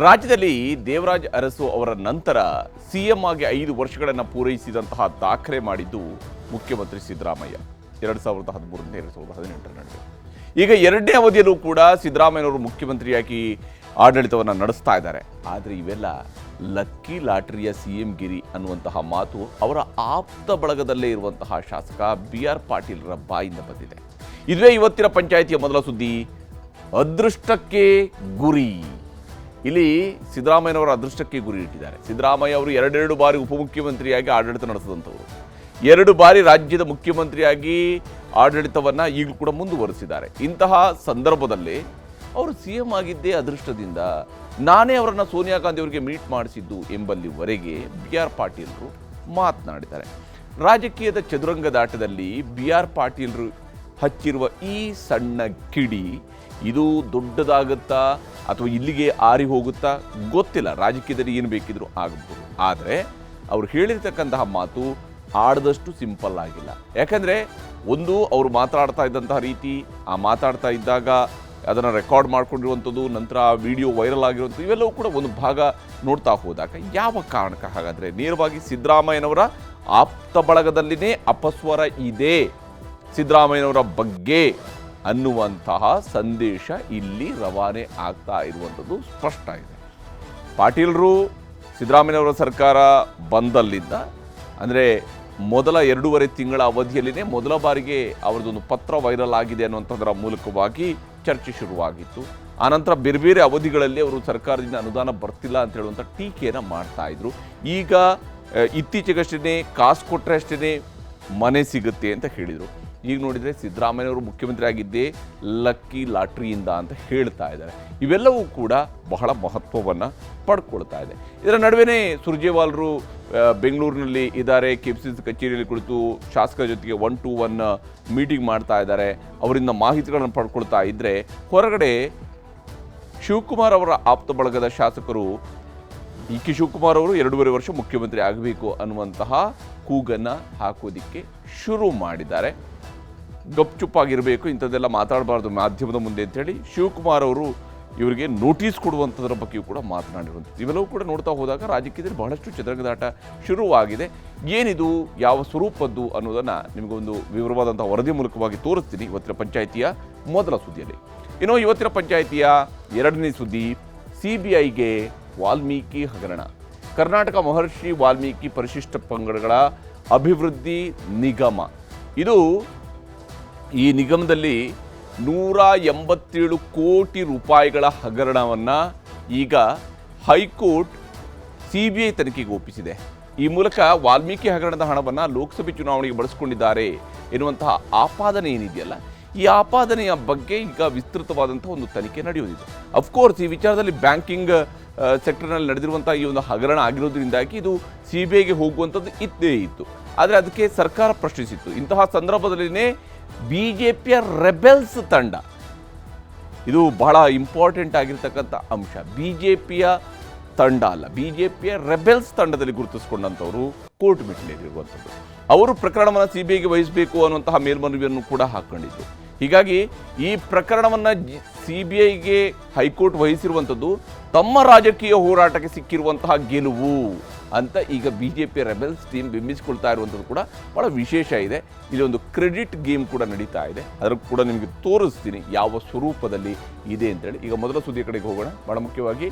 ರಾಜ್ಯದಲ್ಲಿ ದೇವರಾಜ್ ಅರಸು ಅವರ ನಂತರ ಸಿಎಂ ಆಗಿ 5 ವರ್ಷಗಳನ್ನು ಪೂರೈಸಿದಂತಹ ದಾಖಲೆ ಮಾಡಿದ್ದು ಮುಖ್ಯಮಂತ್ರಿ ಸಿದ್ದರಾಮಯ್ಯ 2013 2018 ನಡುವೆ. ಈಗ ಎರಡನೇ ಅವಧಿಯಲ್ಲೂ ಕೂಡ ಸಿದ್ದರಾಮಯ್ಯನವರು ಮುಖ್ಯಮಂತ್ರಿಯಾಗಿ ಆಡಳಿತವನ್ನು ನಡೆಸ್ತಾ ಇದ್ದಾರೆ. ಆದರೆ ಇವೆಲ್ಲ ಲಕ್ಕಿ ಲಾಟರಿಯ ಸಿಎಂ ಗಿರಿ ಅನ್ನುವಂತಹ ಮಾತು ಅವರ ಆಪ್ತ ಬಳಗದಲ್ಲೇ ಇರುವಂತಹ ಶಾಸಕ BR ಪಾಟೀಲ್ರ ಬಾಯಿಂದ ಬಂದಿದೆ. ಇದುವೇ ಇವತ್ತಿನ ಪಂಚಾಯಿತಿಯ ಮೊದಲ ಸುದ್ದಿ. ಅದೃಷ್ಟಕ್ಕೆ ಗುರಿ. ಇಲ್ಲಿ ಸಿದ್ದರಾಮಯ್ಯನವರ ಅದೃಷ್ಟಕ್ಕೆ ಗುರಿ ಇಟ್ಟಿದ್ದಾರೆ. ಸಿದ್ದರಾಮಯ್ಯ ಅವರು ಎರಡೆರಡು ಬಾರಿ ಉಪಮುಖ್ಯಮಂತ್ರಿಯಾಗಿ ಆಡಳಿತ ನಡೆಸಿದಂಥವರು, 2 ಬಾರಿ ರಾಜ್ಯದ ಮುಖ್ಯಮಂತ್ರಿಯಾಗಿ ಆಡಳಿತವನ್ನು ಈಗಲೂ ಕೂಡ ಮುಂದುವರಿಸಿದ್ದಾರೆ. ಇಂತಹ ಸಂದರ್ಭದಲ್ಲಿ ಅವರು CM ಆಗಿದ್ದೇ ಅದೃಷ್ಟದಿಂದ, ನಾನೇ ಅವರನ್ನು ಸೋನಿಯಾ ಗಾಂಧಿ ಅವರಿಗೆ ಮೀಟ್ ಮಾಡಿಸಿದ್ದು ಎಂಬಲ್ಲಿವರೆಗೆ BR ಪಾಟೀಲ್ರು ಮಾತನಾಡಿದ್ದಾರೆ. ರಾಜಕೀಯದ ಚದುರಂಗದಾಟದಲ್ಲಿ BR ಪಾಟೀಲ್ರು ಹಚ್ಚಿರುವ ಈ ಸಣ್ಣ ಕಿಡಿ ಇದು ದೊಡ್ಡದಾಗುತ್ತಾ ಅಥವಾ ಇಲ್ಲಿಗೆ ಆರಿ ಹೋಗುತ್ತಾ ಗೊತ್ತಿಲ್ಲ. ರಾಜಕೀಯದಲ್ಲಿ ಏನು ಬೇಕಿದ್ರೂ ಆಗಬಹುದು. ಆದರೆ ಅವರು ಹೇಳಿರ್ತಕ್ಕಂತಹ ಮಾತು ಆಡದಷ್ಟು ಸಿಂಪಲ್ ಆಗಿಲ್ಲ. ಯಾಕಂದರೆ ಒಂದು ಅವರು ಮಾತಾಡ್ತಾ ಇದ್ದಂತಹ ರೀತಿ, ಆ ಮಾತಾಡ್ತಾ ಇದ್ದಾಗ ಅದನ್ನು ರೆಕಾರ್ಡ್ ಮಾಡ್ಕೊಂಡಿರುವಂಥದ್ದು, ನಂತರ ಆ ವಿಡಿಯೋ ವೈರಲ್ ಆಗಿರುವಂಥದ್ದು, ಇವೆಲ್ಲವೂ ಕೂಡ ಒಂದು ಭಾಗ ನೋಡ್ತಾ ಹೋದಾಗ ಯಾವ ಕಾರಣಕ್ಕೆ ಹಾಗಾದರೆ ನೇರವಾಗಿ ಸಿದ್ದರಾಮಯ್ಯನವರ ಆಪ್ತ ಬಳಗದಲ್ಲಿನೇ ಅಪಸ್ವರ ಇದೆ ಸಿದ್ದರಾಮಯ್ಯನವರ ಬಗ್ಗೆ ಅನ್ನುವಂತಹ ಸಂದೇಶ ಇಲ್ಲಿ ರವಾನೆ ಆಗ್ತಾ ಇರುವಂಥದ್ದು ಸ್ಪಷ್ಟ ಇದೆ. ಪಾಟೀಲ್ರು ಸಿದ್ದರಾಮಯ್ಯನವರ ಸರ್ಕಾರ ಬಂದಲ್ಲಿದ್ದ, ಅಂದರೆ ಮೊದಲ 2.5 ತಿಂಗಳ ಅವಧಿಯಲ್ಲಿನೇ ಮೊದಲ ಬಾರಿಗೆ ಅವರದೊಂದು ಪತ್ರ ವೈರಲ್ ಆಗಿದೆ ಅನ್ನುವಂಥದ್ದರ ಮೂಲಕವಾಗಿ ಚರ್ಚೆ ಶುರುವಾಗಿತ್ತು. ಆನಂತರ ಬೇರೆ ಬೇರೆ ಅವಧಿಗಳಲ್ಲಿ ಅವರು ಸರ್ಕಾರದಿಂದ ಅನುದಾನ ಬರ್ತಿಲ್ಲ ಅಂತ ಹೇಳುವಂಥ ಟೀಕೆಯನ್ನು ಮಾಡ್ತಾ ಇದ್ರು. ಈಗ ಇತ್ತೀಚೆಗಷ್ಟೇ ಕಾಸು ಕೊಟ್ಟರೆ ಅಷ್ಟೇ ಮನೆ ಸಿಗುತ್ತೆ ಅಂತ ಹೇಳಿದರು. ಈಗ ನೋಡಿದರೆ ಸಿದ್ದರಾಮಯ್ಯನವರು ಮುಖ್ಯಮಂತ್ರಿ ಆಗಿದ್ದೇ ಲಕ್ಕಿ ಲಾಟ್ರಿಯಿಂದ ಅಂತ ಹೇಳ್ತಾ ಇದ್ದಾರೆ. ಇವೆಲ್ಲವೂ ಕೂಡ ಬಹಳ ಮಹತ್ವವನ್ನು ಪಡ್ಕೊಳ್ತಾ ಇದೆ. ಇದರ ನಡುವೆನೇ ಸುರ್ಜೇವಾಲರು ಬೆಂಗಳೂರಿನಲ್ಲಿ ಇದ್ದಾರೆ. KPCC ಕಚೇರಿಯಲ್ಲಿ ಕುಳಿತು ಶಾಸಕರ ಜೊತೆಗೆ 1-to-1 ಮೀಟಿಂಗ್ ಮಾಡ್ತಾ ಇದ್ದಾರೆ. ಅವರಿಂದ ಮಾಹಿತಿಗಳನ್ನು ಪಡ್ಕೊಳ್ತಾ ಇದ್ದರೆ, ಹೊರಗಡೆ ಶಿವಕುಮಾರ್ ಅವರ ಆಪ್ತ ಬಳಗದ ಶಾಸಕರು DK ಶಿವಕುಮಾರ್ ಅವರು 2.5 ವರ್ಷ ಮುಖ್ಯಮಂತ್ರಿ ಆಗಬೇಕು ಅನ್ನುವಂತಹ ಕೂಗನ್ನು ಹಾಕೋದಿಕ್ಕೆ ಶುರು ಮಾಡಿದ್ದಾರೆ. ಗಪ್ಚುಪ್ಪಾಗಿರಬೇಕು, ಇಂಥದ್ದೆಲ್ಲ ಮಾತಾಡಬಾರ್ದು ಮಾಧ್ಯಮದ ಮುಂದೆ ಅಂತೇಳಿ ಶಿವಕುಮಾರ್ ಅವರು ಇವರಿಗೆ ನೋಟಿಸ್ ಕೊಡುವಂಥದ್ರ ಬಗ್ಗೆಯೂ ಕೂಡ ಮಾತನಾಡಿರುವಂಥದ್ದು. ಇವೆಲ್ಲವೂ ಕೂಡ ನೋಡ್ತಾ ಹೋದಾಗ ರಾಜಕೀಯದಲ್ಲಿ ಬಹಳಷ್ಟು ಚದುರಂಗದಾಟ ಶುರುವಾಗಿದೆ. ಏನಿದು, ಯಾವ ಸ್ವರೂಪದ್ದು ಅನ್ನೋದನ್ನು ನಿಮಗೊಂದು ವಿವರವಾದಂಥ ವರದಿ ಮೂಲಕವಾಗಿ ತೋರಿಸ್ತೀನಿ ಇವತ್ತಿನ ಪಂಚಾಯಿತಿಯ ಮೊದಲ ಸುದ್ದಿಯಲ್ಲಿ. ಇನ್ನು ಇವತ್ತಿನ ಪಂಚಾಯಿತಿಯ ಎರಡನೇ ಸುದ್ದಿ, CBIಗೆ ವಾಲ್ಮೀಕಿ ಹಗರಣ. ಕರ್ನಾಟಕ ಮಹರ್ಷಿ ವಾಲ್ಮೀಕಿ ಪರಿಶಿಷ್ಟ ಪಂಗಡಗಳ ಅಭಿವೃದ್ಧಿ ನಿಗಮ, ಇದು ಈ ನಿಗಮದಲ್ಲಿ 187 ಕೋಟಿ ರೂಪಾಯಿಗಳ ಹಗರಣವನ್ನು ಈಗ ಹೈಕೋರ್ಟ್ CBI ತನಿಖೆಗೆ ಒಪ್ಪಿಸಿದೆ. ಈ ಮೂಲಕ ವಾಲ್ಮೀಕಿ ಹಗರಣದ ಹಣವನ್ನು ಲೋಕಸಭೆ ಚುನಾವಣೆಗೆ ಬಳಸಿಕೊಂಡಿದ್ದಾರೆ ಎನ್ನುವಂತಹ ಆಪಾದನೆ ಏನಿದೆಯಲ್ಲ, ಈ ಆಪಾದನೆಯ ಬಗ್ಗೆ ಈಗ ವಿಸ್ತೃತವಾದಂಥ ಒಂದು ತನಿಖೆ ನಡೆಯುವುದಿದೆ. ಅಫ್ಕೋರ್ಸ್ ಈ ವಿಚಾರದಲ್ಲಿ ಬ್ಯಾಂಕಿಂಗ್ ಸೆಕ್ಟರ್ನಲ್ಲಿ ನಡೆದಿರುವಂಥ ಈ ಒಂದು ಹಗರಣ ಆಗಿರೋದ್ರಿಂದಾಗಿ ಇದು CBIಗೆ ಹೋಗುವಂಥದ್ದು ಇದ್ದೇ ಇತ್ತು. ಆದರೆ ಅದಕ್ಕೆ ಸರ್ಕಾರ ಪ್ರಶ್ನಿಸಿತ್ತು. ಇಂತಹ ಸಂದರ್ಭದಲ್ಲಿನೇ BJPಯ ರೆಬೆಲ್ಸ್ ತಂಡ, ಇದು ಬಹಳ ಇಂಪಾರ್ಟೆಂಟ್ ಆಗಿರ್ತಕ್ಕಂಥ ಅಂಶ, BJPಯ ತಂಡ ಅಲ್ಲ, BJPಯ ರೆಬೆಲ್ಸ್ ತಂಡದಲ್ಲಿ ಗುರುತಿಸಿಕೊಂಡಂಥವರು ಕೋರ್ಟ್ ಮೆಟ್ಟಿಲೇರಿರುವಂಥದ್ದು. ಅವರು ಪ್ರಕರಣವನ್ನು CBIಗೆ ವಹಿಸಬೇಕು ಅನ್ನುವಂತಹ ಮೇಲ್ಮನವಿಯನ್ನು ಕೂಡ ಹಾಕ್ಕೊಂಡಿದ್ರು. ಹೀಗಾಗಿ ಈ ಪ್ರಕರಣವನ್ನು CBIಗೆ ಹೈಕೋರ್ಟ್ ವಹಿಸಿರುವಂಥದ್ದು ತಮ್ಮ ರಾಜಕೀಯ ಹೋರಾಟಕ್ಕೆ ಸಿಕ್ಕಿರುವಂತಹ ಗೆಲುವು ಅಂತ ಈಗ BJP ರೆಬೆಲ್ಸ್ ಟೀಮ್ ಬಿಂಬಿಸಿಕೊಳ್ತಾ ಇರುವಂಥದ್ದು ಕೂಡ ಭಾಳ ವಿಶೇಷ ಇದೆ. ಇಲ್ಲಿ ಒಂದು ಕ್ರೆಡಿಟ್ ಗೇಮ್ ಕೂಡ ನಡೀತಾ ಇದೆ. ಅದರ ಕೂಡ ನಿಮಗೆ ತೋರಿಸ್ತೀನಿ ಯಾವ ಸ್ವರೂಪದಲ್ಲಿ ಇದೆ ಅಂತೇಳಿ. ಈಗ ಮೊದಲ ಸುದ್ದಿಯ ಕಡೆಗೆ ಹೋಗೋಣ. ಭಾಳ ಮುಖ್ಯವಾಗಿ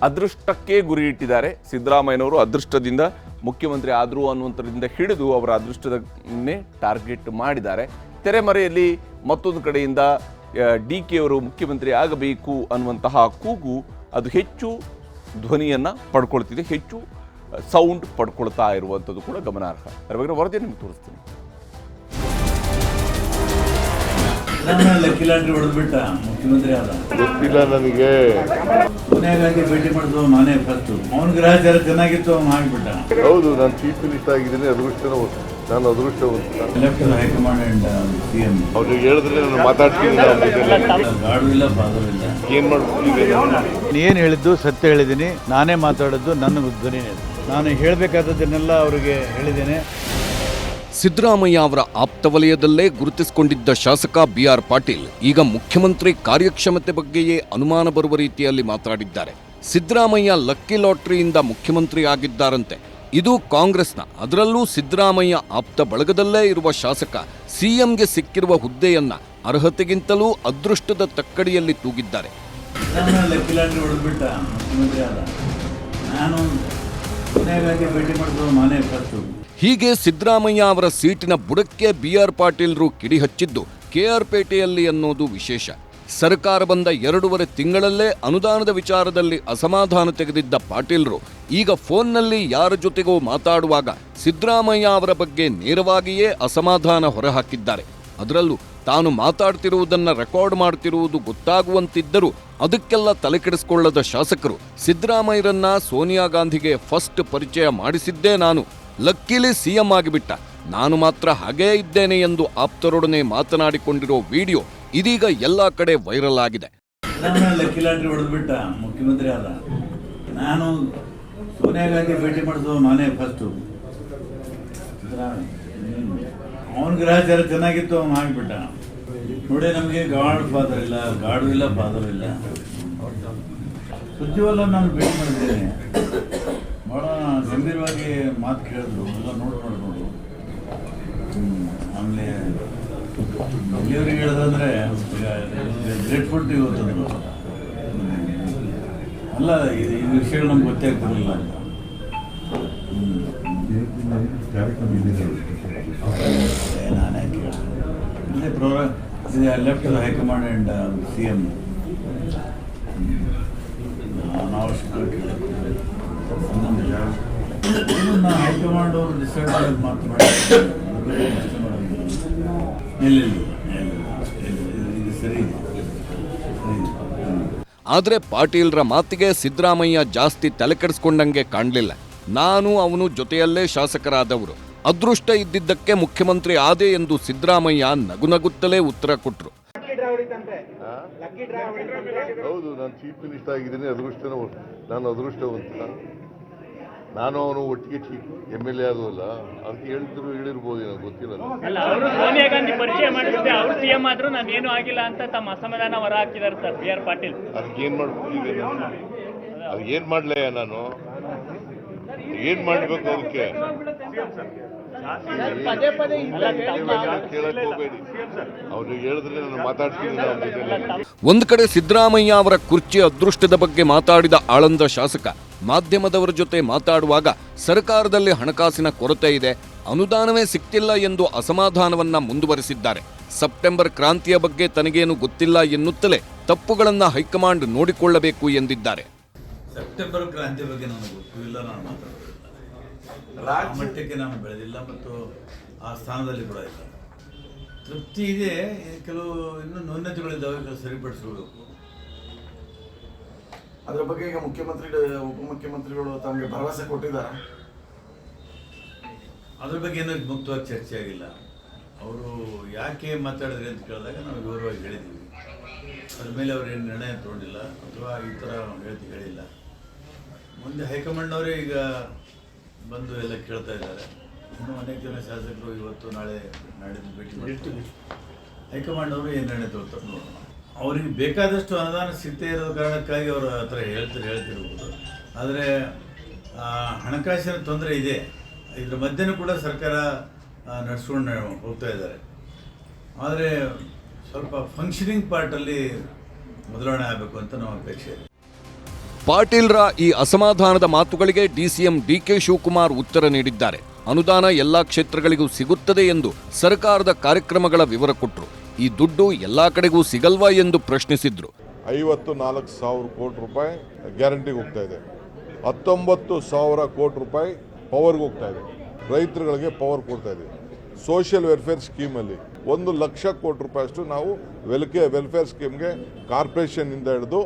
ಅದೃಷ್ಟಕ್ಕೆ ಗುರಿ ಇಟ್ಟಿದ್ದಾರೆ ಸಿದ್ದರಾಮಯ್ಯನವರು. ಅದೃಷ್ಟದಿಂದ ಮುಖ್ಯಮಂತ್ರಿ ಆದರು ಅನ್ನುವಂಥದ್ರಿಂದ ಹಿಡಿದು ಅವರ ಅದೃಷ್ಟದನ್ನೇ ಟಾರ್ಗೆಟ್ ಮಾಡಿದ್ದಾರೆ. ತೆರೆಮರೆಯಲ್ಲಿ ಮತ್ತೊಂದು ಕಡೆಯಿಂದ DK ಅವರು ಮುಖ್ಯಮಂತ್ರಿ ಆಗಬೇಕು ಅನ್ನುವಂತಹ ಕೂಗು ಅದು ಹೆಚ್ಚು ಧ್ವನಿಯನ್ನು ಪಡ್ಕೊಳ್ತಿದೆ, ಹೆಚ್ಚು ಸೌಂಡ್ ಪಡ್ಕೊಳ್ತಾ ಇರುವಂಥದ್ದು ಕೂಡ ಗಮನಾರ್ಹ. ಅದರ ಬಗ್ಗೆ ವರದಿ ನಿಮ್ಗೆ ತೋರಿಸ್ತೀನಿ. ಲಕ್ಕಿ ಲಾಟ್ರಿ ಹೊಡೆದ್ಬಿಟ್ಟ, ಮುಖ್ಯಮಂತ್ರಿ ಆದ ಗೊತ್ತಿಲ್ಲ ನನಗೆ. ಸೋನಿಯಾಗಾಗಿ ಭೇಟಿ ಮಾಡಿದ್ರು ನಾನೇ ಫಸ್ಟ್. ಅವನ ಗ್ರಹಚಾರ ಚೆನ್ನಾಗಿತ್ತು, ಅವನು ಆಗಿಬಿಟ್ಟ. ಹೌದು, ನಾನು ಚೀಫ್ ಮಿನಿಸ್ಟರ್ ಆಗಿದ್ದೀನಿ. ನಾನು ಅದೃಷ್ಟವಂತ. ಎಲೆಕ್ಟೆಡ್ ಹೈಕಮಾಂಡ್ CM ಅವ್ರಿಗೆ ಹೇಳಿದ್ರೆ ನಾನು ಮಾತಾಡ್ತೀನಿ. ಗಾಡು ಇಲ್ಲ, ಫಾದರ್ ಇಲ್ಲ. ಏನು ಮಾಡ್ತೀನಿ? ಏನು ಹೇಳಿದ್ದು ಸತ್ಯ ಹೇಳಿದ್ದೀನಿ. ನಾನೇ ಮಾತಾಡೋದು, ನನ್ನ ಧ್ವನಿ. ನಾನು ಹೇಳಬೇಕಾದದ್ದನ್ನೆಲ್ಲ ಅವರಿಗೆ ಹೇಳಿದ್ದೇನೆ. ಸಿದ್ದರಾಮಯ್ಯ ಅವರ ಆಪ್ತ ವಲಯದಲ್ಲೇ ಗುರುತಿಸಿಕೊಂಡಿದ್ದ ಶಾಸಕ ಬಿಆರ್ ಪಾಟೀಲ್ ಈಗ ಮುಖ್ಯಮಂತ್ರಿ ಕಾರ್ಯಕ್ಷಮತೆ ಬಗ್ಗೆಯೇ ಅನುಮಾನ ಬರುವ ರೀತಿಯಲ್ಲಿ ಮಾತನಾಡಿದ್ದಾರೆ. ಸಿದ್ದರಾಮಯ್ಯ ಲಕ್ಕಿ ಲಾಟರಿಯಿಂದ ಮುಖ್ಯಮಂತ್ರಿ ಆಗಿದ್ದಾರಂತೆ. ಇದು ಕಾಂಗ್ರೆಸ್ನ, ಅದರಲ್ಲೂ ಸಿದ್ದರಾಮಯ್ಯ ಆಪ್ತ ಬಳಗದಲ್ಲೇ ಇರುವ ಶಾಸಕ ಸಿಎಂಗೆ ಸಿಕ್ಕಿರುವ ಹುದ್ದೆಯನ್ನ ಅರ್ಹತೆಗಿಂತಲೂ ಅದೃಷ್ಟದ ತಕ್ಕಡಿಯಲ್ಲಿ ತೂಗಿದ್ದಾರೆ. ಲಕ್ಕಿ ಲಾಟ್ರಿ ಹೊಡೆದ್ಬಿಟ್ಟ ಮುಖ್ಯಮಂತ್ರಿ ಆದ. ನಾನು ಕೊನೆಗಾಗಿ ಭೇಟಿ ಮಾಡಿದ್ರು ನಾನೇ ಫಸ್ಟು. ಹೀಗೆ ಸಿದ್ದರಾಮಯ್ಯ ಅವರ ಸೀಟಿನ ಬುಡಕ್ಕೆ ಬಿಆರ್ ಪಾಟೀಲ್ರು ಕಿಡಿ ಹಚ್ಚಿದ್ದು ಕೆಆರ್ ಪೇಟೆಯಲ್ಲಿ ಅನ್ನೋದು ವಿಶೇಷ. ಸರ್ಕಾರ ಬಂದ 2.5 ತಿಂಗಳಲ್ಲೇ ಅನುದಾನದ ವಿಚಾರದಲ್ಲಿ ಅಸಮಾಧಾನ ತೆಗೆದಿದ್ದ ಪಾಟೀಲ್ರು ಈಗ ಫೋನ್ನಲ್ಲಿ ಯಾರ ಜೊತೆಗೋ ಮಾತಾಡುವಾಗ ಸಿದ್ದರಾಮಯ್ಯ ಅವರ ಬಗ್ಗೆ ನೇರವಾಗಿಯೇ ಅಸಮಾಧಾನ ಹೊರಹಾಕಿದ್ದಾರೆ. ಅದರಲ್ಲೂ ತಾನು ಮಾತಾಡ್ತಿರುವುದನ್ನ ರೆಕಾರ್ಡ್ ಮಾಡ್ತಿರುವುದು ಗೊತ್ತಾಗುವಂತಿದ್ದರೂ ಅದಕ್ಕೆಲ್ಲ ತಲೆಕೆಡಿಸಿಕೊಳ್ಳದ ಶಾಸಕರು ಸಿದ್ದರಾಮಯ್ಯರನ್ನ ಸೋನಿಯಾ ಗಾಂಧಿಗೆ ಫಸ್ಟ್ ಪರಿಚಯ ಮಾಡಿಸಿದ್ದೇ ನಾನು, ಲಕ್ಕಿಲಿ ಸಿಎಂ ಆಗಿಬಿಟ್ಟ, ನಾನು ಮಾತ್ರ ಹಾಗೇ ಇದ್ದೇನೆ ಎಂದು ಆಪ್ತರೊಡನೆ ಮಾತನಾಡಿಕೊಂಡಿರೋ ವಿಡಿಯೋ ಇದೀಗ ಎಲ್ಲಾ ಕಡೆ ವೈರಲ್ ಆಗಿದೆ. ಲಕ್ಕಿ ಲಾಟ್ರಿ ಹೊಡೆದ್ಬಿಟ್ಟ ಮುಖ್ಯಮಂತ್ರಿ ಆದ. ನಾನು ಸೋನಿಯಾ ಗಾಂಧಿ ಭೇಟಿ ಮಾಡಿದ್ರು ನಾನೇ ಫಸ್ಟು. ಅವನ ಗ್ರಹಚಾರ ಚೆನ್ನಾಗಿತ್ತು, ಅವನು ಆಗಿಬಿಟ್ಟ. ನೋಡಿ, ನಮಗೆ ಗಾಡ್ ಫಾದರ್ ಇಲ್ಲ, ಗಾಡು ಇಲ್ಲ, ಫಾದರ್ ಇಲ್ಲ. ಸುಜ್ಜಿವಲ್ಲ ನಾನು ಭೇಟಿ ಮಾಡಿದ್ದೇನೆ, ಭಾಳ ಗಂಭೀರವಾಗಿ ಮಾತು ಕೇಳಿದ್ರು, ಎಲ್ಲ ನೋಡು. ಆಮೇಲೆ ಇಲ್ಲಿಯವ್ರಿಗೆ ಹೇಳಿದ್ರೆ ಗ್ರೇಟ್ಫುಲ್ ಟು ಇವತ್ತು ಅಲ್ಲ, ಈ ವಿಷಯಗಳು ನಮ್ಗೆ ಗೊತ್ತೇ ಆಗ್ತಿರಲಿಲ್ಲ ಅಂತ. ನಾನೇ ಕೇಳಿದೆ left high command and C M ನಾನು ಹೈಕಮಾಂಡ್ ಅವರು ಡಿಸೈಡ್ ಮಾಡೋದು ಮಾತು ಮಾಡಿ ಸರಿ. ಆದ್ರೆ ಪಾಟೀಲ್ರ ಮಾತಿಗೆ ಸಿದ್ದರಾಮಯ್ಯ ಜಾಸ್ತಿ ತಲೆಕೆಡಿಸ್ಕೊಂಡಂಗೆ ಕಾಣಲಿಲ್ಲ. ನಾನು ಅವನು ಜೊತೆಯಲ್ಲೇ ಶಾಸಕರಾದವರು, ಅದೃಷ್ಟ ಇದ್ದಿದ್ದಕ್ಕೆ ಮುಖ್ಯಮಂತ್ರಿ ಆದೆ ಎಂದು ಸಿದ್ದರಾಮಯ್ಯ ನಗುನಗುತ್ತಲೇ ಉತ್ತರ ಕೊಟ್ಟರು. ಹೌದು, ನಾನು ಚೀಫ್ ಮಿನಿಸ್ಟರ್ ಆಗಿದ್ದೀನಿ, ನಾನು ಅದೃಷ್ಟವಂತ. ನಾನು ಅವನು ಒಟ್ಟಿಗೆ ಚೀಫ್ MLA ಆದವಲ್ಲ, ಅದಕ್ಕೆ ಹೇಳಿರ್ಬೋದು, ಏನೋ ಗೊತ್ತಿಲ್ಲ. ಅಲ್ಲ, ಅವರು ಸೋನಿಯಾ ಗಾಂಧಿ ಪರಿಚಯ ಮಾಡಿದ್ರೆ ಅವರು ಸಿಎಂ ಆದ್ರೂ ನಾನು ಏನು ಆಗಿಲ್ಲ ಅಂತ ತಮ್ಮ ಅಸಮಾಧಾನ ಹೊರ ಹಾಕಿದ್ದಾರೆ ಸರ್ ಬಿಆರ್ ಪಾಟೀಲ್. ಅದಕ್ಕೇನ್ ಮಾಡ್ಬಿಟ್ಟಿದೆ, ಅದು ಏನ್ ಮಾಡ್ಲೇ, ನಾನು ಏನ್ ಮಾಡ್ಬೇಕು ಅದಕ್ಕೆ ಕೇಳಕ್ ಹೋಗ್ಬೇಡಿ. ಅವ್ರಿಗೆ ಹೇಳಿದ್ರೆ ನಾನು ಮಾತಾಡ್ತೀನಿ. ಒಂದು ಕಡೆ ಸಿದ್ದರಾಮಯ್ಯ ಅವರ ಕುರ್ಚಿ ಅದೃಷ್ಟದ ಬಗ್ಗೆ ಮಾತಾಡಿದ ಆಳಂದ ಶಾಸಕ ಮಾಧ್ಯಮದವರ ಜೊತೆ ಮಾತಾಡುವಾಗ ಸರ್ಕಾರದಲ್ಲಿ ಹಣಕಾಸಿನ ಕೊರತೆ ಇದೆ, ಅನುದಾನವೇ ಸಿಕ್ತಿಲ್ಲ ಎಂದು ಅಸಮಾಧಾನವನ್ನ ಮುಂದುವರೆಸಿದ್ದಾರೆ. ಸೆಪ್ಟೆಂಬರ್ ಕ್ರಾಂತಿಯ ಬಗ್ಗೆ ತನಗೇನು ಗೊತ್ತಿಲ್ಲ ಎನ್ನುತ್ತಲೇ ತಪ್ಪುಗಳನ್ನ ಹೈಕಮಾಂಡ್ ನೋಡಿಕೊಳ್ಳಬೇಕು ಎಂದಿದ್ದಾರೆ. ಸೆಪ್ಟೆಂಬರ್ ಕ್ರಾಂತಿ ಬಗ್ಗೆ ನನಗೆ ಗೊತ್ತಿಲ್ಲ, ನಾನು ಮಾತಾಡೋದಿಲ್ಲ. ಮಟ್ಟಕ್ಕೆ ನಾನು ಬೆಳೆದಿಲ್ಲ ಮತ್ತು ಆ ಸ್ಥಾನದಲ್ಲಿ ಕೂಡ ಇಲ್ಲ. ತೃಪ್ತಿ ಇದೆ, ಕೆಲವು ಇನ್ನೂ ನ್ಯೂನತೆಗಳಿದ್ದಾವೆ, ಕೆಲವು ಸರಿಪಡಿಸಬೇಕು. ಅದರ ಬಗ್ಗೆ ಈಗ ಉಪಮುಖ್ಯಮಂತ್ರಿಗಳು ತಮಗೆ ಭರವಸೆ ಕೊಟ್ಟಿದ್ದಾರೆ. ಅದ್ರ ಬಗ್ಗೆ ಏನೋ ಮುಕ್ತವಾಗಿ ಚರ್ಚೆ ಆಗಿಲ್ಲ. ಅವರು ಯಾಕೆ ಮಾತಾಡಿದ್ರಿ ಅಂತ ಕೇಳಿದಾಗ ನಾವು ವಿವರವಾಗಿ ಹೇಳಿದ್ದೀವಿ. ಅದ್ರ ಮೇಲೆ ಅವರು ಏನು ನಿರ್ಣಯ ತಗೊಂಡಿಲ್ಲ ಅಥವಾ ಈ ಥರ ಹೇಳಿಲ್ಲ. ಮುಂದೆ ಹೈಕಮಾಂಡ್ನವರೇ ಈಗ ಬಂದು ಎಲ್ಲ ಕೇಳ್ತಾ ಇದ್ದಾರೆ. ಇನ್ನೂ ಅನೇಕ ಜನ ಶಾಸಕರು ಇವತ್ತು ನಾಡಿದ್ದು ಭೇಟಿ ಮಾಡ್ತೀವಿ. ಹೈಕಮಾಂಡ್ ಅವರು ಏನು ನಿರ್ಣಯ ತಗೊಳ್ತಾರೆ ನೋಡೋಣ. ಅವರಿಗೆ ಬೇಕಾದಷ್ಟು ಅನುದಾನ ಸಿಗ್ತೇ ಇರೋ ಕಾರಣಕ್ಕಾಗಿ ಅವರು ಆ ಥರ ಹೇಳ್ತಿರ್ಬೋದು. ಆದರೆ ಹಣಕಾಸಿನ ತೊಂದರೆ ಇದೆ, ಇದ್ರ ಮಧ್ಯೆನೂ ಕೂಡ ಸರ್ಕಾರ ನಡೆಸ್ಕೊಂಡು ಹೋಗ್ತಾ ಇದ್ದಾರೆ. ಆದರೆ ಸ್ವಲ್ಪ ಫಂಕ್ಷನಿಂಗ್ ಪಾರ್ಟಲ್ಲಿ ಬದಲಾವಣೆ ಆಗಬೇಕು ಅಂತ ನಾವು ಅಪೇಕ್ಷೆ ಇದೆ. ಪಾಟೀಲ್ರ ಈ ಅಸಮಾಧಾನದ ಮಾತುಗಳಿಗೆ ಡಿಸಿಎಂ ಡಿಕೆ ಶಿವಕುಮಾರ್ ಉತ್ತರ ನೀಡಿದ್ದಾರೆ. ಅನುದಾನ ಎಲ್ಲಾ ಕ್ಷೇತ್ರಗಳಿಗೂ ಸಿಗುತ್ತದೆ ಎಂದು ಸರ್ಕಾರದ ಕಾರ್ಯಕ್ರಮಗಳ ವಿವರ ಕೊಟ್ಟರು. ಈ ದುಡ್ಡು ಎಲ್ಲಾ ಕಡೆಗೂ ಸಿಗಲ್ವಾ ಎಂದು ಪ್ರಶ್ನಿಸಿದ್ರು. 54,000 ಕೋಟಿ ರೂಪಾಯಿ ಗ್ಯಾರಂಟಿಗೆ ಹೋಗ್ತಾ ಇದೆ, 19,000 ಕೋಟಿ ರೂಪಾಯಿ ಪವರ್ಗೆ ಹೋಗ್ತಾ ಇದೆ. ರೈತರುಗಳಿಗೆ ಪವರ್ ಕೊಡ್ತಾ ಇದೆ. ಸೋಷಿಯಲ್ ವೆಲ್ಫೇರ್ ಸ್ಕೀಮಲ್ಲಿ 1,00,000 ಕೋಟಿ ರೂಪಾಯಿ ಅಷ್ಟು ನಾವು ವೆಲ್ಫೇರ್ ಸ್ಕೀಮ್ಗೆ ಕಾರ್ಪೊರೇಷನ್ನಿಂದ ಹಿಡಿದು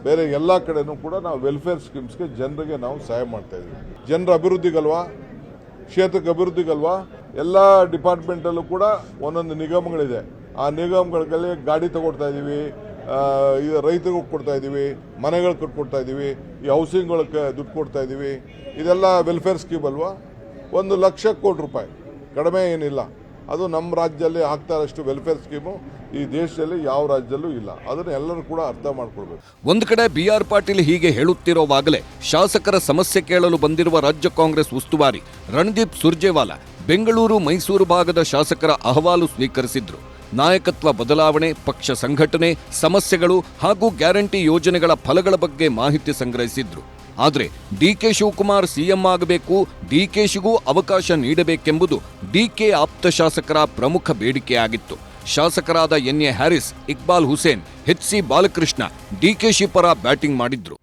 ಬೇರೆ ಎಲ್ಲ ಕಡೆನೂ ಕೂಡ ನಾವು ವೆಲ್ಫೇರ್ ಸ್ಕೀಮ್ಸ್ಗೆ ಜನರಿಗೆ ನಾವು ಸಹಾಯ ಮಾಡ್ತಾ ಇದ್ದೀವಿ. ಜನರ ಅಭಿವೃದ್ಧಿಗಲ್ವಾ, ಕ್ಷೇತ್ರಕ್ಕೆ ಅಭಿವೃದ್ಧಿಗಲ್ವಾ, ಎಲ್ಲ ಡಿಪಾರ್ಟ್ಮೆಂಟಲ್ಲೂ ಕೂಡ ಒಂದೊಂದು ನಿಗಮಗಳಿದೆ. ಆ ನಿಗಮಗಳಿಗೆ ಗಾಡಿ ತಗೊಡ್ತಾ ಇದ್ದೀವಿ, ರೈತರಿಗೆ ಕೊಡ್ತಾ ಇದ್ದೀವಿ, ಮನೆಗಳು ಕಟ್ಕೊಡ್ತಾ ಇದ್ದೀವಿ, ಈ ಹೌಸಿಂಗ್ಗಳಿಗೆ ದುಡ್ಡು ಕೊಡ್ತಾ ಇದ್ದೀವಿ. ಇದೆಲ್ಲ ವೆಲ್ಫೇರ್ ಸ್ಕೀಮ್ ಅಲ್ವಾ. 1,00,000 ಕೋಟಿ ರೂಪಾಯಿ ಕಡಿಮೆ ಏನಿಲ್ಲ. ಅದು ನಮ್ಮ ರಾಜ್ಯದಲ್ಲಿ ಆಗ್ತಾ ಇರೋಷ್ಟು ವೆಲ್ಫೇರ್ ಸ್ಕೀಮು ಈ ದೇಶದಲ್ಲಿ ಯಾವ ರಾಜ್ಯದಲ್ಲೂ ಇಲ್ಲ. ಅದನ್ನು ಎಲ್ಲರೂ ಕೂಡ ಅರ್ಥ ಮಾಡ್ಕೊಳ್ಬೇಕು. ಒಂದು ಕಡೆ BR ಪಾಟೀಲ್ ಹೀಗೆ ಹೇಳುತ್ತಿರೋವಾಗಲೇ ಶಾಸಕರ ಸಮಸ್ಯೆ ಕೇಳಲು ಬಂದಿರುವ ರಾಜ್ಯ ಕಾಂಗ್ರೆಸ್ ಉಸ್ತುವಾರಿ ರಣದೀಪ್ ಸುರ್ಜೇವಾಲಾ ಬೆಂಗಳೂರು ಮೈಸೂರು ಭಾಗದ ಶಾಸಕರ ಅಹವಾಲು ಸ್ವೀಕರಿಸಿದ್ರು. ನಾಯಕತ್ವ ಬದಲಾವಣೆ, ಪಕ್ಷ ಸಂಘಟನೆ, ಸಮಸ್ಯೆಗಳು ಹಾಗೂ ಗ್ಯಾರಂಟಿ ಯೋಜನೆಗಳ ಫಲಗಳ ಬಗ್ಗೆ ಮಾಹಿತಿ ಸಂಗ್ರಹಿಸಿದ್ರು. ಆದರೆ DK ಶಿವಕುಮಾರ್ CM ಆಗಬೇಕು, DKಶಿಗೂ ಅವಕಾಶ ನೀಡಬೇಕೆಂಬುದು DK ಆಪ್ತ ಶಾಸಕರ ಪ್ರಮುಖ ಬೇಡಿಕೆಯಾಗಿತ್ತು. ಶಾಸಕರಾದ NA ಹ್ಯಾರಿಸ್, ಇಕ್ಬಾಲ್ ಹುಸೇನ್, HC ಬಾಲಕೃಷ್ಣ DKಶಿ ಪರ ಬ್ಯಾಟಿಂಗ್ ಮಾಡಿದ್ರು.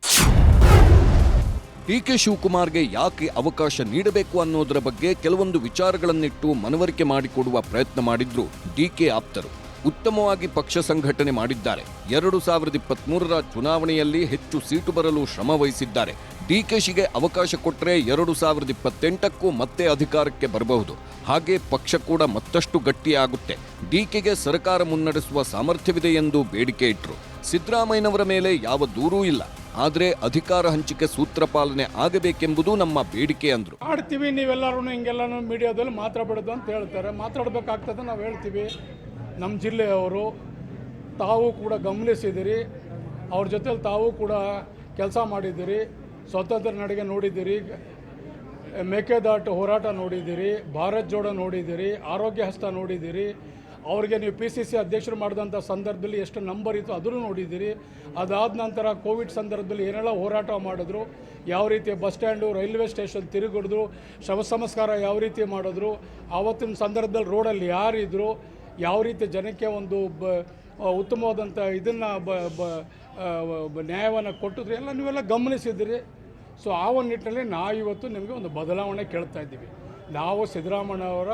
DK ಶಿವಕುಮಾರ್ಗೆ ಯಾಕೆ ಅವಕಾಶ ನೀಡಬೇಕು ಅನ್ನೋದರ ಬಗ್ಗೆ ಕೆಲವೊಂದು ವಿಚಾರಗಳನ್ನಿಟ್ಟು ಮನವರಿಕೆ ಮಾಡಿಕೊಡುವ ಪ್ರಯತ್ನ ಮಾಡಿದ್ರು DK ಆಪ್ತರು. ಉತ್ತಮವಾಗಿ ಪಕ್ಷ ಸಂಘಟನೆ ಮಾಡಿದ್ದಾರೆ. 2023ರ ಚುನಾವಣೆಯಲ್ಲಿ ಹೆಚ್ಚು ಸೀಟು ಬರಲು ಶ್ರಮ ವಹಿಸಿದ್ದಾರೆ. DKಶಿಗೆ ಅವಕಾಶ ಕೊಟ್ಟರೆ 2028ಕ್ಕೂ ಮತ್ತೆ ಅಧಿಕಾರಕ್ಕೆ ಬರಬಹುದು. ಹಾಗೆ ಪಕ್ಷ ಕೂಡ ಮತ್ತಷ್ಟು ಗಟ್ಟಿಯಾಗುತ್ತೆ. DKಗೆ ಸರ್ಕಾರ ಮುನ್ನಡೆಸುವ ಸಾಮರ್ಥ್ಯವಿದೆ ಎಂದು ಬೇಡಿಕೆ ಇಟ್ಟರು. ಸಿದ್ದರಾಮಯ್ಯನವರ ಮೇಲೆ ಯಾವ ದೂರೂ ಇಲ್ಲ, ಆದರೆ ಅಧಿಕಾರ ಹಂಚಿಕೆ ಸೂತ್ರ ಪಾಲನೆ ಆಗಬೇಕೆಂಬುದು ನಮ್ಮ ಬೇಡಿಕೆ ಅಂದ್ರು. ಮಾಡ್ತೀವಿ, ನೀವೆಲ್ಲರೂ ಹಿಂಗೆಲ್ಲನೂ ಮೀಡಿಯಾದಲ್ಲಿ ಮಾತಾಡಬಾರ್ದು ಅಂತ ಹೇಳ್ತಾರೆ. ಮಾತಾಡಬೇಕಾಗ್ತದೆ, ನಾವು ಹೇಳ್ತೀವಿ. ನಮ್ಮ ಜಿಲ್ಲೆಯವರು ತಾವು ಕೂಡ ಗಮನಿಸಿದಿರಿ, ಅವ್ರ ಜೊತೆಲಿ ತಾವು ಕೂಡ ಕೆಲಸ ಮಾಡಿದ್ದೀರಿ. ಸ್ವಾತಂತ್ರ್ಯ ನಡಿಗೆ ನೋಡಿದ್ದೀರಿ, ಮೇಕೆದಾಟು ಹೋರಾಟ ನೋಡಿದ್ದೀರಿ, ಭಾರತ್ ಜೋಡೋ ನೋಡಿದ್ದೀರಿ, ಆರೋಗ್ಯ ಹಸ್ತ ನೋಡಿದ್ದೀರಿ. ಅವ್ರಿಗೆ ನೀವು PCC ಅಧ್ಯಕ್ಷರು ಮಾಡಿದಂಥ ಸಂದರ್ಭದಲ್ಲಿ ಎಷ್ಟು ನಂಬರ್ ಇತ್ತು ಅದನ್ನು ನೋಡಿದ್ದೀರಿ. ಅದಾದ ನಂತರ ಕೋವಿಡ್ ಸಂದರ್ಭದಲ್ಲಿ ಏನೆಲ್ಲ ಹೋರಾಟ ಮಾಡಿದ್ರು, ಯಾವ ರೀತಿ ಬಸ್ ಸ್ಟ್ಯಾಂಡು, ರೈಲ್ವೆ ಸ್ಟೇಷನ್ ತಿರುಗಿಡಿದ್ರು, ಶವ ಸಂಸ್ಕಾರ ಯಾವ ರೀತಿ ಮಾಡಿದ್ರು, ಆವತ್ತಿನ ಸಂದರ್ಭದಲ್ಲಿ ರೋಡಲ್ಲಿ ಯಾರಿದ್ರು, ಯಾವ ರೀತಿ ಜನಕ್ಕೆ ಒಂದು ಉತ್ತಮವಾದಂಥ ಇದನ್ನು ನ್ಯಾಯವನ್ನು ಕೊಟ್ಟಿದ್ರು, ಎಲ್ಲ ನೀವೆಲ್ಲ ಗಮನಿಸಿದ್ದೀರಿ. ಸೊ ಆ ಒಂದು ನಿಟ್ಟಿನಲ್ಲಿ ನಾವಿವತ್ತು ನಿಮಗೆ ಒಂದು ಬದಲಾವಣೆ ಕೇಳ್ತಾ ಇದ್ದೀವಿ. ನಾವು ಸಿದ್ದರಾಮಯ್ಯನವರ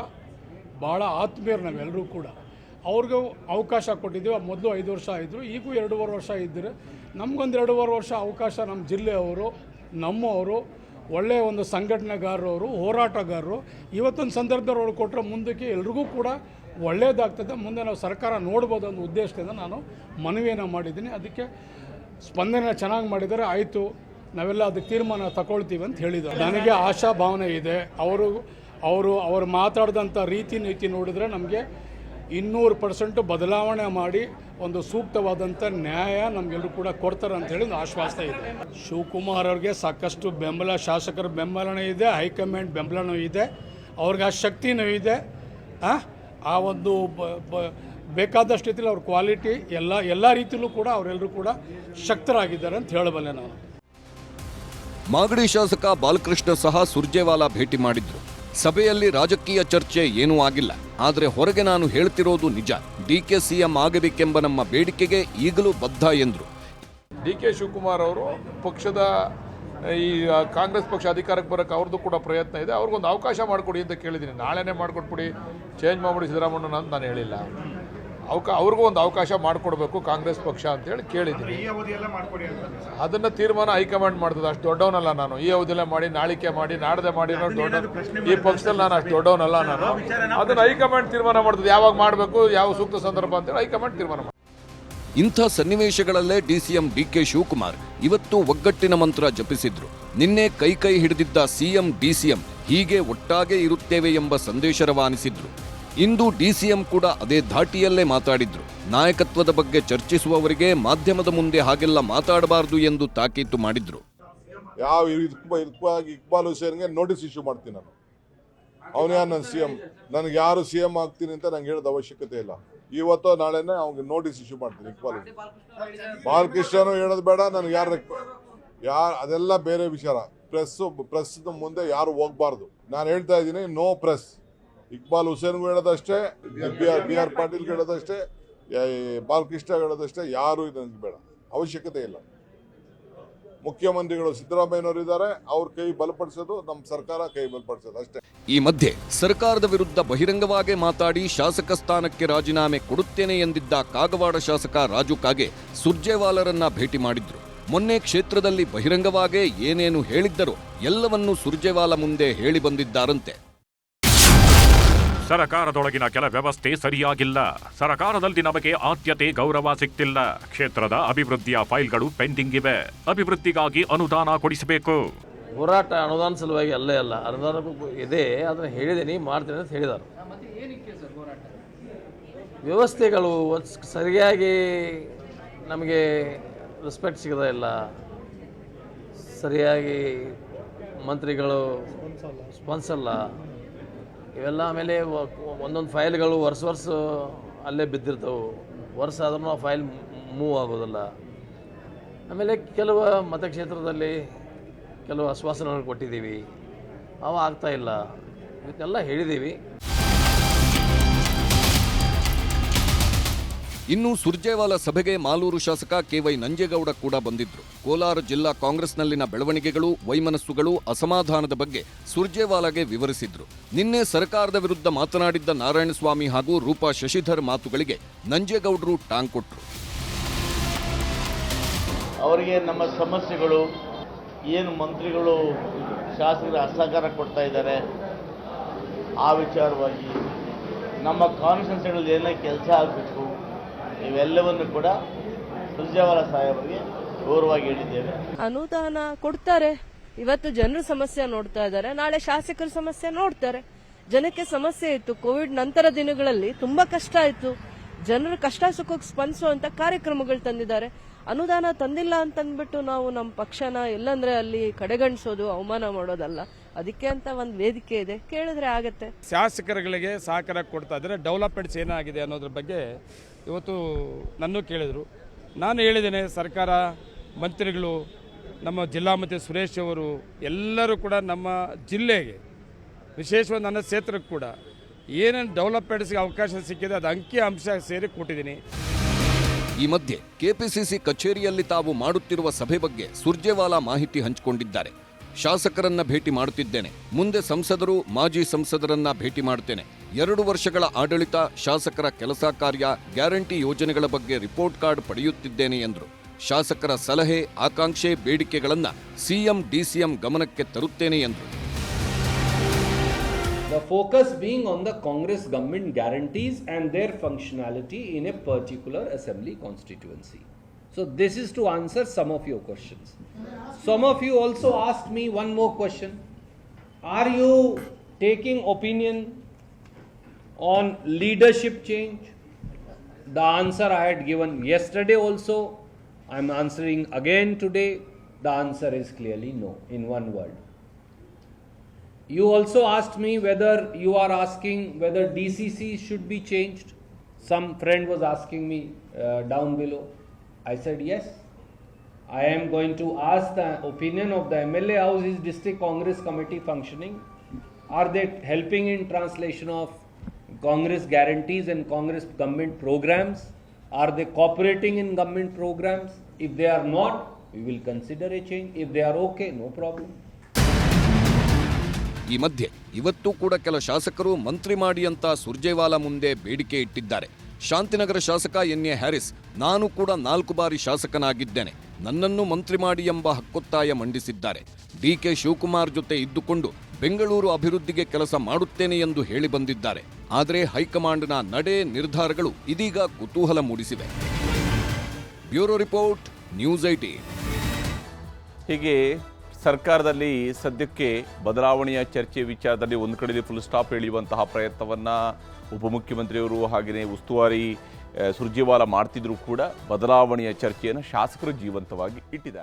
ಭಾಳ ಆತ್ಮೀಯರು, ನಾವೆಲ್ಲರೂ ಕೂಡ ಅವ್ರಿಗೂ ಅವಕಾಶ ಕೊಟ್ಟಿದ್ದೀವಿ. ಮೊದಲು 5 ವರ್ಷ ಇದ್ದರು, ಈಗೂ 2.5 ವರ್ಷ ಇದ್ದರು. ನಮಗೊಂದು 2.5 ವರ್ಷ ಅವಕಾಶ ನಮ್ಮ ಜಿಲ್ಲೆಯವರು, ನಮ್ಮವರು, ಒಳ್ಳೆಯ ಒಂದು ಸಂಘಟನೆಗಾರರು, ಹೋರಾಟಗಾರರು ಇವತ್ತೊಂದು ಸಂದರ್ಭದಲ್ಲಿ ಅವ್ರು ಕೊಟ್ಟರೆ ಮುಂದಕ್ಕೆ ಎಲ್ರಿಗೂ ಕೂಡ ಒಳ್ಳೆಯದಾಗ್ತದೆ. ಮುಂದೆ ನಾವು ಸರ್ಕಾರ ನೋಡ್ಬೋದು ಅನ್ನೋ ಉದ್ದೇಶದಿಂದ ನಾನು ಮನವಿಯನ್ನು ಮಾಡಿದ್ದೀನಿ. ಅದಕ್ಕೆ ಸ್ಪಂದನೆ ಚೆನ್ನಾಗಿ ಮಾಡಿದ್ದಾರೆ, ಆಯಿತು ನಾವೆಲ್ಲ ಅದಕ್ಕೆ ತೀರ್ಮಾನ ತಗೊಳ್ತೀವಿ ಅಂತ ಹೇಳಿದ್ದಾರೆ. ನನಗೆ ಆಶಾ ಭಾವನೆ ಇದೆ. ಅವರು ಮಾತಾಡಿದಂಥ ರೀತಿ ನೀತಿ ನೋಡಿದ್ರೆ ನಮಗೆ 200% ಬದಲಾವಣೆ ಮಾಡಿ ಒಂದು ಸೂಕ್ತವಾದಂಥ ನ್ಯಾಯ ನಮಗೆಲ್ಲರೂ ಕೂಡ ಕೊಡ್ತಾರೆ ಅಂಥೇಳಿ ಒಂದು ಆಶ್ವಾಸ ಇದೆ. ಶಿವಕುಮಾರ್ ಅವ್ರಿಗೆ ಸಾಕಷ್ಟು ಬೆಂಬಲ, ಶಾಸಕರ ಬೆಂಬಲನೂ ಇದೆ, ಹೈಕಮಾಂಡ್ ಬೆಂಬಲನೂ ಇದೆ, ಅವ್ರಿಗೆ ಆ ಶಕ್ತಿನೂ ಇದೆ. ಆ ಒಂದು ಬೇಕಾದಷ್ಟು ರೀತಿಯಲ್ಲಿ ಅವ್ರ ಕ್ವಾಲಿಟಿ ಎಲ್ಲ ರೀತಿಯಲ್ಲೂ ಕೂಡ ಅವರೆಲ್ಲರೂ ಕೂಡ ಶಕ್ತರಾಗಿದ್ದಾರೆ ಅಂತ ಹೇಳಬಲ್ಲೆ ನಾನು. ಮಾಗಡಿ ಶಾಸಕ ಬಾಲಕೃಷ್ಣ ಸಹ ಸುರ್ಜೇವಾಲಾ ಭೇಟಿ ಮಾಡಿದ್ರು. ಸಭೆಯಲ್ಲಿ ರಾಜಕೀಯ ಚರ್ಚೆ ಏನೂ ಆಗಿಲ್ಲ. ಆದರೆ ಹೊರಗೆ ನಾನು ಹೇಳ್ತಿರೋದು ನಿಜ. DK CM ಆಗಬೇಕೆಂಬ ನಮ್ಮ ಬೇಡಿಕೆಗೆ ಈಗಲೂ ಬದ್ಧ ಎಂದರು. DK ಶಿವಕುಮಾರ್ ಅವರು ಪಕ್ಷದ ಈ ಕಾಂಗ್ರೆಸ್ ಪಕ್ಷ ಅಧಿಕಾರಕ್ಕೆ ಬರೋಕ್ಕೆ ಅವ್ರದ್ದು ಕೂಡ ಪ್ರಯತ್ನ ಇದೆ. ಅವ್ರಿಗೊಂದು ಅವಕಾಶ ಮಾಡಿಕೊಡಿ ಅಂತ ಕೇಳಿದ್ದೀನಿ. ನಾಳೆನೇ ಮಾಡಿಕೊಟ್ಬಿಡಿ, ಚೇಂಜ್ ಮಾಡಿಬಿಡಿ ಸಿದ್ದರಾಮಯ್ಯನ ಅಂತ ನಾನು ಹೇಳಿಲ್ಲ. ಅವ್ರಿಗೂ ಒಂದು ಅವಕಾಶ ಮಾಡಿಕೊಡ್ಬೇಕು ಕಾಂಗ್ರೆಸ್ ಪಕ್ಷ ಅಂತೇಳಿ ಕೇಳಿದ್ದೀನಿ. ಅದನ್ನು ತೀರ್ಮಾನ ಹೈಕಮಾಂಡ್ ಮಾಡ್ತದೆ. ಅಷ್ಟು ದೊಡ್ಡವನಲ್ಲ ನಾನು. ಈ ಅವಧಿಯಲ್ಲೇ ಮಾಡಿ, ನಾಳಿಕೆ ಮಾಡಿ, ನಾಡದೆ ಮಾಡಿ ದೊಡ್ಡ ಈ ಪಕ್ಷದಲ್ಲಿ ನಾನು ಅಷ್ಟು ದೊಡ್ಡವನಲ್ಲ ನಾನು. ಅದನ್ನು ಹೈಕಮಾಂಡ್ ತೀರ್ಮಾನ ಮಾಡ್ತದೆ, ಯಾವಾಗ ಮಾಡಬೇಕು, ಯಾವ ಸೂಕ್ತ ಸಂದರ್ಭ ಅಂತೇಳಿ ಹೈಕಮಾಂಡ್ ತೀರ್ಮಾನ ಮಾಡ್ತದೆ. ಇಂಥ ಸನ್ನಿವೇಶಗಳಲ್ಲೇ DCM DK ಶಿವಕುಮಾರ್ ಇವತ್ತು ಒಗ್ಗಟ್ಟಿನ ಮಂತ್ರ ಜಪಿಸಿದ್ರು. ನಿನ್ನೆ ಕೈ ಹಿಡಿದಿದ್ದ CM DCM ಹೀಗೆ ಒಟ್ಟಾಗೆ ಇರುತ್ತೇವೆ ಎಂಬ ಸಂದೇಶ ರವಾನಿಸಿದ್ರು. ಇಂದು DCM ಕೂಡ ಅದೇ ಧಾಟಿಯಲ್ಲೇ ಮಾತಾಡಿದ್ರು. ನಾಯಕತ್ವದ ಬಗ್ಗೆ ಚರ್ಚಿಸುವವರಿಗೆ ಮಾಧ್ಯಮದ ಮುಂದೆ ಹಾಗೆಲ್ಲ ಮಾತಾಡಬಾರದು ಎಂದು ತಾಕೀತು ಮಾಡಿದ್ರು. ಇಕ್ಬಾಲ್ ಹುಸೇನ್ಗೆ ನೋಟಿಸ್ ಇಶ್ಯೂ ಮಾಡ್ತೀನಿ ನಾನು. ಅವನು ಯಾರು ನನ್ನ CM? ನನಗೆ ಯಾರು CM ಆಗ್ತೀನಿ ಅಂತ ನಂಗೆ ಹೇಳೋದು ಅವಶ್ಯಕತೆ ಇಲ್ಲ. ಇವತ್ತೋ ನಾಳೆನೇ ಅವ್ನಿಗೆ ನೋಟಿಸ್ ಇಶ್ಯೂ ಮಾಡ್ತೀನಿ. ಇಕ್ಬಾಲ್ ಬಾಲಕೃಷ್ಣನು ಹೇಳೋದು ಬೇಡ, ನನಗೆ ಯಾರು ಅದೆಲ್ಲ ಬೇರೆ ವಿಚಾರ. ಪ್ರೆಸ್ ಮುಂದೆ ಯಾರು ಹೋಗ್ಬಾರ್ದು. ನಾನು ಹೇಳ್ತಾ ಇದ್ದೀನಿ, ನೋ ಪ್ರೆಸ್. ಇಕ್ಬಾಲ್ ಹುಸೇನ್ಗೂ ಹೇಳೋದಷ್ಟೇ, BR ಪಾಟೀಲ್ಗೆ ಹೇಳೋದಷ್ಟೇ, ಬಾಲಕೃಷ್ಣ ಹೇಳೋದಷ್ಟೇ. ಯಾರು ನನಗೆ ಬೇಡ, ಅವಶ್ಯಕತೆ ಇಲ್ಲ. ಮುಖ್ಯಮಂತ್ರಿಗಳು ಸಿದ್ದರಾಮಯ್ಯನವರು ಇದ್ದಾರೆ, ಅವ್ರ ಕೈ ಬಲಪಡಿಸೋದು, ನಮ್ಮ ಸರ್ಕಾರ ಕೈ ಬಲಪಡಿಸೋದು ಅಷ್ಟೇ. ಈ ಮಧ್ಯೆ ಸರ್ಕಾರದ ವಿರುದ್ಧ ಬಹಿರಂಗವಾಗಿ ಮಾತಾಡಿ ಶಾಸಕ ಸ್ಥಾನಕ್ಕೆ ರಾಜೀನಾಮೆ ಕೊಡುತ್ತೇನೆ ಎಂದಿದ್ದ ಕಾಗವಾಡ ಶಾಸಕ ರಾಜು ಕಾಗೆ ಸುರ್ಜೇವಾಲಾರನ್ನ ಭೇಟಿ ಮಾಡಿದ್ರು. ಮೊನ್ನೆ ಕ್ಷೇತ್ರದಲ್ಲಿ ಬಹಿರಂಗವಾಗೇ ಏನೇನು ಹೇಳಿದ್ದರೋ ಎಲ್ಲವನ್ನೂ ಸುರ್ಜೇವಾಲಾ ಮುಂದೆ ಹೇಳಿ ಬಂದಿದ್ದಾರಂತೆ. ಸರಕಾರದೊಳಗಿನ ಕೆಲ ವ್ಯವಸ್ಥೆ ಸರಿಯಾಗಿಲ್ಲ. ಸರಕಾರದಲ್ಲಿ ನಮಗೆ ಆದ್ಯತೆ, ಗೌರವ ಸಿಗ್ತಿಲ್ಲ. ಕ್ಷೇತ್ರದ ಅಭಿವೃದ್ಧಿಯ ಫೈಲ್ಗಳು ಪೆಂಡಿಂಗ್ ಇವೆ. ಅಭಿವೃದ್ಧಿಗಾಗಿ ಅನುದಾನ ಕೊಡಿಸಬೇಕು. ಹೋರಾಟ ಅನುದಾನ ಸಲುವಾಗಿ ಅಲ್ಲೇ ಅಲ್ಲ, ಅನುದಾನ ಇದೆ, ಅದನ್ನು ಹೇಳಿದ್ದೀನಿ, ಮಾಡ್ತೀನಿ ಅಂತ ಹೇಳಿದ್ದಾರೆ. ವ್ಯವಸ್ಥೆಗಳು ಸರಿಯಾಗಿ ನಮಗೆ ರೆಸ್ಪೆಕ್ಟ್ ಸಿಗದ ಇಲ್ಲ, ಸರಿಯಾಗಿ ಮಂತ್ರಿಗಳು ಸ್ಪಾನ್ಸಲ್ಲ ಇವೆಲ್ಲ. ಆಮೇಲೆ ಒಂದೊಂದು ಫೈಲ್ಗಳು ವರ್ಷ ಅಲ್ಲೇ ಬಿದ್ದಿರ್ತವೆ, ವರ್ಷ ಆದ್ರೂ ಆ ಫೈಲ್ ಮೂವ್ ಆಗೋದಿಲ್ಲ. ಆಮೇಲೆ ಕೆಲವು ಮತಕ್ಷೇತ್ರದಲ್ಲಿ ಕೆಲವು ಆಶ್ವಾಸನೆಗಳು ಕೊಟ್ಟಿದ್ದೀವಿ, ಅವು ಆಗ್ತಾ ಇಲ್ಲ, ಇದನ್ನೆಲ್ಲ ಹೇಳಿದ್ದೀವಿ. ಇನ್ನು ಸುರ್ಜೇವಾಲಾ ಸಭೆಗೆ ಮಾಲೂರು ಶಾಸಕ ಕೆವೈ ನಂಜೇಗೌಡ ಕೂಡ ಬಂದಿದ್ರು. ಕೋಲಾರ ಜಿಲ್ಲಾ ಕಾಂಗ್ರೆಸ್ನಲ್ಲಿನ ಬೆಳವಣಿಗೆಗಳು, ವೈಮನಸ್ಸುಗಳು, ಅಸಮಾಧಾನದ ಬಗ್ಗೆ ಸುರ್ಜೇವಾಲಾಗೆ ವಿವರಿಸಿದ್ರು. ನಿನ್ನೆ ಸರ್ಕಾರದ ವಿರುದ್ಧ ಮಾತನಾಡಿದ್ದ ನಾರಾಯಣಸ್ವಾಮಿ ಹಾಗೂ ರೂಪಾ ಶಶಿಧರ್ ಮಾತುಗಳಿಗೆ ನಂಜೇಗೌಡರು ಟಾಂಗ್ ಕೊಟ್ರು. ಅವರಿಗೆ ನಮ್ಮ ಸಮಸ್ಯೆಗಳು ಏನು, ಮಂತ್ರಿಗಳು ಶಾಸಕರ ಅಸಹಕಾರ ಕೊಡ್ತಾ ಇದ್ದಾರೆ, ಆ ವಿಚಾರವಾಗಿ ನಮ್ಮ ಕಾನ್ಸ್ಟಿಟ್ಯೂನ್ಸಿಗಳಲ್ಲಿ ಏನೇ ಕೆಲಸ ಆಗಬೇಕು ಇವೆಲ್ಲವನ್ನು ಕೂಡ ಸುರ್ಜೇವಾಲಾ ಸಾಹೇಬರಿಗೆ ಗೌರವವಾಗಿ ಹೇಳಿದ್ದೇವೆ. ಅನುದಾನ ಕೊಡ್ತಾರೆ, ಇವತ್ತು ಜನರ ಸಮಸ್ಯೆ ನೋಡ್ತಾ ಇದ್ದಾರೆ, ನಾಳೆ ಶಾಸಕರ ಸಮಸ್ಯೆ ನೋಡ್ತಾರೆ. ಜನಕ್ಕೆ ಸಮಸ್ಯೆ ಇತ್ತು, ಕೋವಿಡ್ ನಂತರ ದಿನಗಳಲ್ಲಿ ತುಂಬಾ ಕಷ್ಟ ಇತ್ತು, ಜನರ ಕಷ್ಟ ಸುಖಕ್ಕೆ ಸ್ಪಂದಿಸುವಂತ ಕಾರ್ಯಕ್ರಮಗಳು ತಂದಿದ್ದಾರೆ. ಅನುದಾನ ತಂದಿಲ್ಲ ಅಂತಂದ್ಬಿಟ್ಟು ನಾವು ನಮ್ಮ ಪಕ್ಷನ ಎಲ್ಲಂದ್ರೆ ಅಲ್ಲಿ ಕಡೆಗಣಿಸೋದು, ಅವಮಾನ ಮಾಡೋದಲ್ಲ. ಅದಕ್ಕೆ ಅಂತ ಒಂದು ವೇದಿಕೆ ಇದೆ, ಕೇಳಿದ್ರೆ ಆಗತ್ತೆ. ಶಾಸಕರುಗಳಿಗೆ ಸಹಕಾರ ಕೊಡ್ತಾ ಇದ್ದಾರೆ, ಡೆವಲಪ್ಮೆಂಟ್ಸ್ ಏನಾಗಿದೆ ಅನ್ನೋದ್ರ ಬಗ್ಗೆ ಇವತ್ತು ನನ್ನೂ ಕೇಳಿದರು. ನಾನು ಹೇಳಿದ್ದೇನೆ, ಸರ್ಕಾರ, ಮಂತ್ರಿಗಳು, ನಮ್ಮ ಜಿಲ್ಲಾ ಮಂತ್ರಿ ಸುರೇಶ್ ಅವರು ಎಲ್ಲರೂ ಕೂಡ ನಮ್ಮ ಜಿಲ್ಲೆಗೆ, ವಿಶೇಷವಾಗಿ ನನ್ನ ಕ್ಷೇತ್ರಕ್ಕೆ ಕೂಡ ಏನೇನು ಡೆವಲಪ್ಮೆಂಟ್ಸ್ಗೆ ಅವಕಾಶ ಸಿಕ್ಕಿದೆ ಅದು ಅಂಕಿ ಅಂಶ ಸೇರಿ ಕೊಟ್ಟಿದ್ದೀನಿ. ಈ ಮಧ್ಯೆ ಕೆಪಿಸಿಸಿ ಕಚೇರಿಯಲ್ಲಿ ತಾವು ಮಾಡುತ್ತಿರುವ ಸಭೆ ಬಗ್ಗೆ ಸುರ್ಜೇವಾಲಾ ಮಾಹಿತಿ ಹಂಚಿಕೊಂಡಿದ್ದಾರೆ. ಶಾಸಕರನ್ನ ಭೇಟಿ ಮಾಡುತ್ತಿದ್ದೇನೆ, ಮುಂದೆ ಸಂಸದರು, ಮಾಜಿ ಸಂಸದರನ್ನ ಭೇಟಿ ಮಾಡುತ್ತೇನೆ. 2 ವರ್ಷಗಳ ಆಡಳಿತ, ಶಾಸಕರ ಕೆಲಸ ಕಾರ್ಯ, ಗ್ಯಾರಂಟಿ ಯೋಜನೆಗಳ ಬಗ್ಗೆ ರಿಪೋರ್ಟ್ ಕಾರ್ಡ್ ಪಡೆಯುತ್ತಿದ್ದೇನೆ ಎಂದರು. ಶಾಸಕರ ಸಲಹೆ, ಆಕಾಂಕ್ಷೆ, ಬೇಡಿಕೆಗಳನ್ನ ಸಿಎಂ, ಡಿಸಿಎಂ ಗಮನಕ್ಕೆ ತರುತ್ತೇನೆ ಎಂದರು. The focus being on the Congress government guarantees and their functionality in a particular assembly constituency. So this is to answer some of your questions. Some of you also asked me one more question. Are you taking opinion on leadership change? The answer I had given yesterday also, I am answering again today. The answer is clearly no, in one word. You also asked me whether you are asking whether DCC should be changed. Some friend was asking me down below. I said yes. I am going to ask the opinion of the MLA. How is District Congress Committee functioning? Are they helping in translation of Congress guarantees and Congress government programs? Are they cooperating in government programs? If they are not, we will consider a change. If they are okay, no problem. ಈ ಮಧ್ಯೆ ಇವತ್ತೂ ಕೂಡ ಕೆಲ ಶಾಸಕರು ಮಂತ್ರಿ ಮಾಡಿ ಅಂತ ಸುರ್ಜೇವಾಲಾ ಮುಂದೆ ಬೇಡಿಕೆ ಇಟ್ಟಿದ್ದಾರೆ. ಶಾಂತಿನಗರ ಶಾಸಕ ಎನ್ಎ ಹ್ಯಾರಿಸ್, ನಾನು ಕೂಡ 4 ಬಾರಿ ಶಾಸಕನಾಗಿದ್ದೇನೆ, ನನ್ನನ್ನು ಮಂತ್ರಿ ಮಾಡಿ ಎಂಬ ಹಕ್ಕೊತ್ತಾಯ ಮಂಡಿಸಿದ್ದಾರೆ. ಡಿಕೆ ಶಿವಕುಮಾರ್ ಜೊತೆ ಇದ್ದುಕೊಂಡು ಬೆಂಗಳೂರು ಅಭಿವೃದ್ಧಿಗೆ ಕೆಲಸ ಮಾಡುತ್ತೇನೆ ಎಂದು ಹೇಳಿ ಬಂದಿದ್ದಾರೆ. ಆದರೆ ಹೈಕಮಾಂಡ್ನ ನಡೆ, ನಿರ್ಧಾರಗಳು ಇದೀಗ ಕುತೂಹಲ ಮೂಡಿಸಿವೆ. Bureau report, news 18. ಹೀಗೆ ಸರ್ಕಾರದಲ್ಲಿ ಸದ್ಯಕ್ಕೆ ಬದಲಾವಣೆಯ ಚರ್ಚೆ ವಿಚಾರದಲ್ಲಿ ಒಂದು ಕಡೆಯಲ್ಲಿ ಫುಲ್ ಸ್ಟಾಪ್ ಎಳೆಯುವಂತಹ ಪ್ರಯತ್ನವನ್ನು ಉಪಮುಖ್ಯಮಂತ್ರಿಯವರು ಹಾಗೆಯೇ ಉಸ್ತುವಾರಿ ಸುರ್ಜೇವಾಲಾ ಮಾಡ್ತಿದ್ರು ಕೂಡ ಬದಲಾವಣೆಯ ಚರ್ಚೆಯನ್ನು ಶಾಸಕರು ಜೀವಂತವಾಗಿ ಇಟ್ಟಿದ್ದಾರೆ.